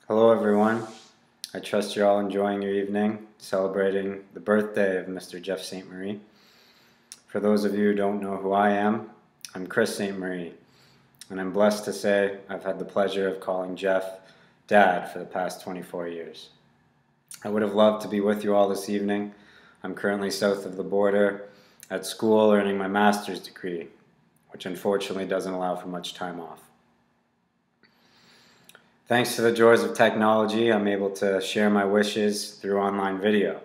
Hello everyone. I trust you're all enjoying your evening, celebrating the birthday of Mr. Jeff St. Marie. For those of you who don't know who I am, I'm Chris St. Marie, and I'm blessed to say I've had the pleasure of calling Jeff Dad for the past 24 years. I would have loved to be with you all this evening. I'm currently south of the border at school earning my master's degree, which unfortunately doesn't allow for much time off. Thanks to the joys of technology, I'm able to share my wishes through online video.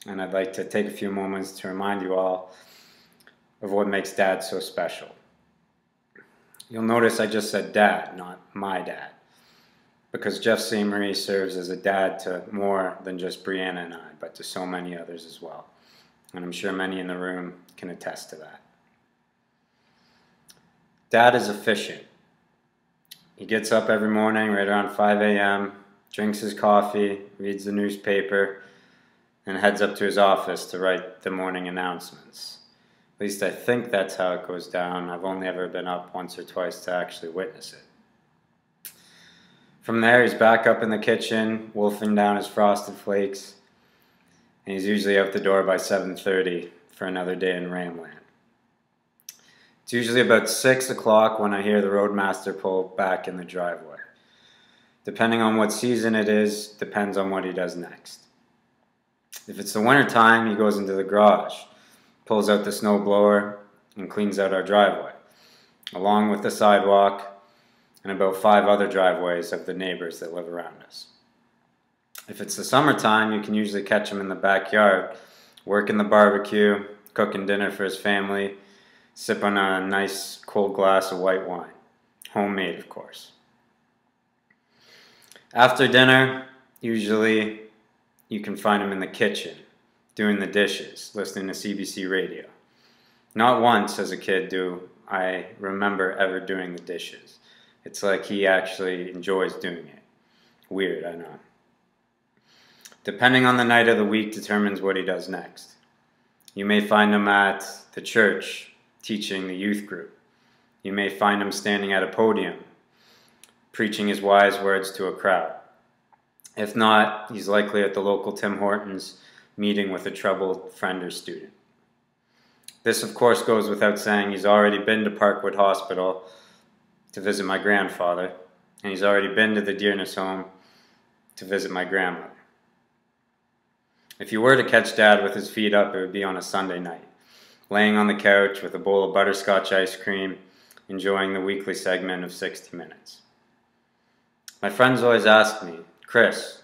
And I'd like to take a few moments to remind you all of what makes Dad so special. You'll notice I just said Dad, not my dad, because Jeff St. Marie serves as a dad to more than just Brianna and I, but to so many others as well. And I'm sure many in the room can attest to that. Dad is efficient. He gets up every morning right around 5 a.m., drinks his coffee, reads the newspaper, and heads up to his office to write the morning announcements. At least I think that's how it goes down. I've only ever been up once or twice to actually witness it. From there, he's back up in the kitchen, wolfing down his Frosted Flakes, and he's usually out the door by 7:30 for another day in Ramland. It's usually about 6 o'clock when I hear the roadmaster pull back in the driveway. Depending on what season it is, depends on what he does next. If it's the winter time, he goes into the garage, pulls out the snow blower, and cleans out our driveway, along with the sidewalk and about 5 other driveways of the neighbors that live around us. If it's the summertime, you can usually catch him in the backyard, working the barbecue, cooking dinner for his family, sip on a nice cold glass of white wine. Homemade, of course. After dinner, usually you can find him in the kitchen, doing the dishes, listening to CBC radio. Not once as a kid do I remember ever doing the dishes. It's like he actually enjoys doing it. Weird, I know. Depending on the night of the week determines what he does next. You may find him at the church, teaching the youth group. You may find him standing at a podium, preaching his wise words to a crowd. If not, he's likely at the local Tim Hortons, meeting with a troubled friend or student. This, of course, goes without saying. He's already been to Parkwood Hospital to visit my grandfather, and he's already been to the Dearness Home to visit my grandmother. If you were to catch Dad with his feet up, it would be on a Sunday night, laying on the couch with a bowl of butterscotch ice cream, enjoying the weekly segment of 60 Minutes. My friends always ask me, Chris,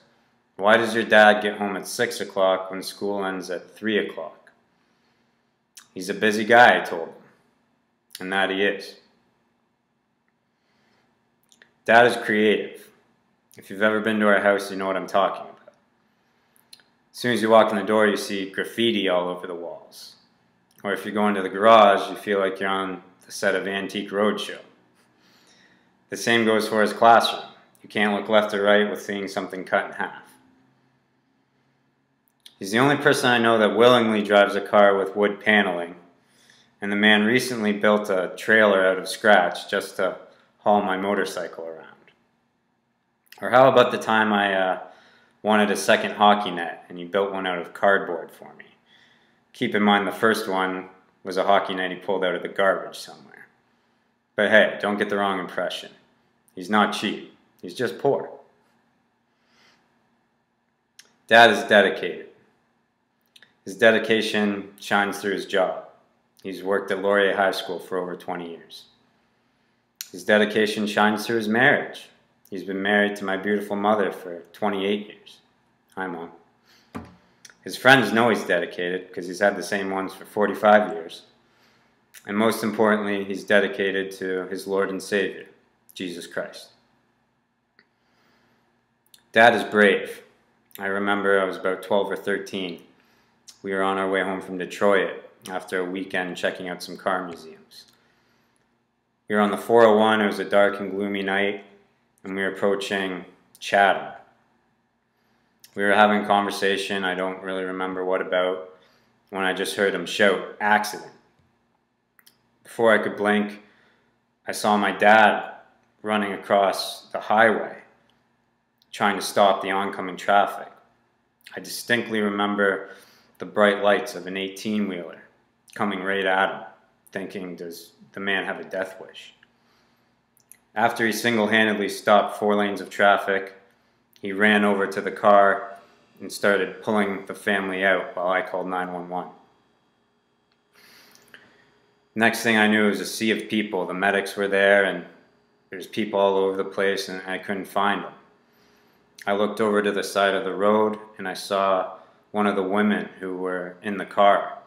why does your dad get home at 6 o'clock when school ends at 3 o'clock? He's a busy guy, I told them, and that he is. Dad is creative. If you've ever been to our house, you know what I'm talking about. As soon as you walk in the door, you see graffiti all over the walls. Or if you go into the garage, you feel like you're on the set of Antique Roadshow. The same goes for his classroom. You can't look left or right with seeing something cut in half. He's the only person I know that willingly drives a car with wood paneling, and the man recently built a trailer out of scratch just to haul my motorcycle around. Or how about the time I wanted a second hockey net, and he built one out of cardboard for me? Keep in mind the first one was a hockey net he pulled out of the garbage somewhere. But hey, don't get the wrong impression. He's not cheap. He's just poor. Dad is dedicated. His dedication shines through his job. He's worked at Laurier High School for over 20 years. His dedication shines through his marriage. He's been married to my beautiful mother for 28 years. Hi, Mom. His friends know he's dedicated because he's had the same ones for 45 years. And most importantly, he's dedicated to his Lord and Savior, Jesus Christ. Dad is brave. I remember I was about 12 or 13. We were on our way home from Detroit after a weekend checking out some car museums. We were on the 401. It was a dark and gloomy night, and we were approaching Chatham. We were having a conversation, I don't really remember what about, when I just heard him shout, "Accident." Before I could blink, I saw my dad running across the highway, trying to stop the oncoming traffic. I distinctly remember the bright lights of an 18-wheeler coming right at him, thinking, does the man have a death wish? After he single-handedly stopped 4 lanes of traffic, he ran over to the car and started pulling the family out while I called 911. Next thing I knew, it was a sea of people. The medics were there, and there's people all over the place, and I couldn't find them. I looked over to the side of the road, and I saw one of the women who were in the car.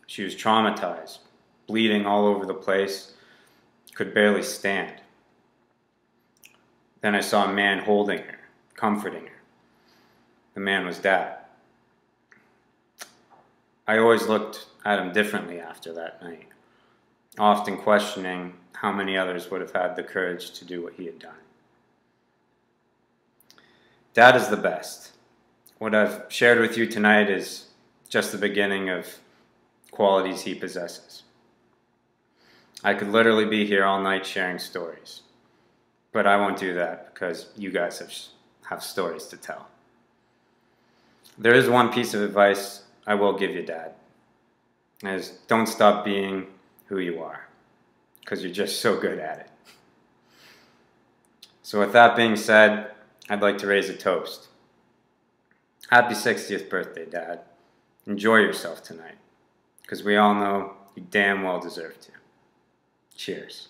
She was traumatized, bleeding all over the place, could barely stand. Then I saw a man holding her, comforting her. The man was Dad. I always looked at him differently after that night, often questioning how many others would have had the courage to do what he had done. Dad is the best. What I've shared with you tonight is just the beginning of qualities he possesses. I could literally be here all night sharing stories, but I won't do that because you guys have stories to tell. There is one piece of advice I will give you, Dad, is don't stop being who you are, because you're just so good at it. So with that being said, I'd like to raise a toast. Happy 60th birthday, Dad. Enjoy yourself tonight, because we all know you damn well deserve to. Cheers.